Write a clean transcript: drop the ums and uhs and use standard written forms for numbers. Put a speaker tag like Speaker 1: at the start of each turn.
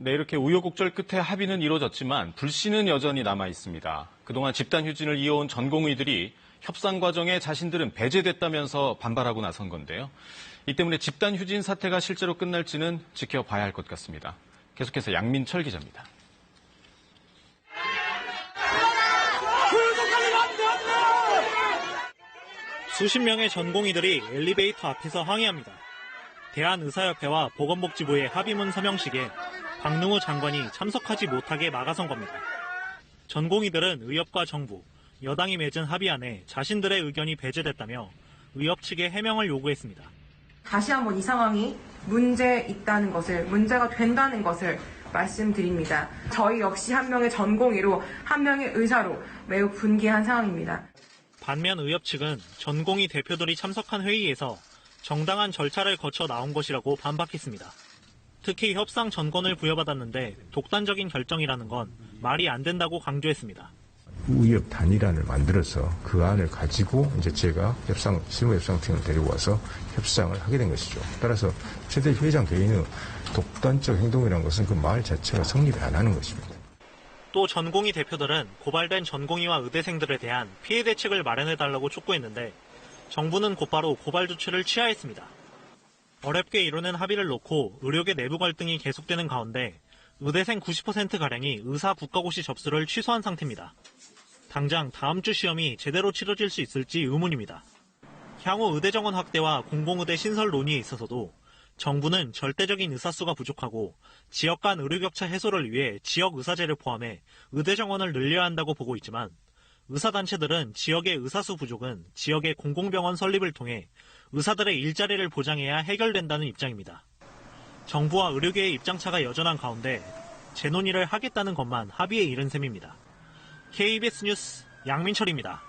Speaker 1: 네, 이렇게 우여곡절 끝에 합의는 이루어졌지만 불씨는 여전히 남아 있습니다. 그동안 집단 휴진을 이어온 전공의들이 협상 과정에 자신들은 배제됐다면서 반발하고 나선 건데요. 이 때문에 집단 휴진 사태가 실제로 끝날지는 지켜봐야 할 것 같습니다. 계속해서 양민철 기자입니다.
Speaker 2: 수십 명의 전공의들이 엘리베이터 앞에서 항의합니다. 대한의사협회와 보건복지부의 합의문 서명식에 박능우 장관이 참석하지 못하게 막아선 겁니다. 전공의들은 의협과 정부, 여당이 맺은 합의안에 자신들의 의견이 배제됐다며 의협 측에 해명을 요구했습니다.
Speaker 3: 다시 한번 이 상황이 문제가 된다는 것을 말씀드립니다. 저희 역시 한 명의 전공의로 한 명의 의사로 매우 분개한 상황입니다.
Speaker 2: 반면 의협 측은 전공의 대표들이 참석한 회의에서 정당한 절차를 거쳐 나온 것이라고 반박했습니다. 특히 협상 전권을 부여받았는데 독단적인 결정이라는 건 말이 안 된다고 강조했습니다.
Speaker 4: 의협 단일안을 만들어서 그 안을 가지고 이제 제가 실무협상팀을 데리고 와서 협상을 하게 된 것이죠. 따라서 최대 회장 개인의 독단적 행동이라는 것은 그 말 자체가 성립이 안 하는 것입니다.
Speaker 2: 또 전공의 대표들은 고발된 전공의와 의대생들에 대한 피해 대책을 마련해달라고 촉구했는데 정부는 곧바로 고발 조치를 취하했습니다. 어렵게 이루는 합의를 놓고 의료계 내부 갈등이 계속되는 가운데 의대생 90%가량이 의사 국가고시 접수를 취소한 상태입니다. 당장 다음 주 시험이 제대로 치러질 수 있을지 의문입니다. 향후 의대 정원 확대와 공공의대 신설 논의에 있어서도 정부는 절대적인 의사수가 부족하고 지역 간 의료격차 해소를 위해 지역 의사제를 포함해 의대 정원을 늘려야 한다고 보고 있지만 의사단체들은 지역의 의사수 부족은 지역의 공공병원 설립을 통해 의사들의 일자리를 보장해야 해결된다는 입장입니다. 정부와 의료계의 입장차가 여전한 가운데 재논의를 하겠다는 것만 합의에 이른 셈입니다. KBS 뉴스 양민철입니다.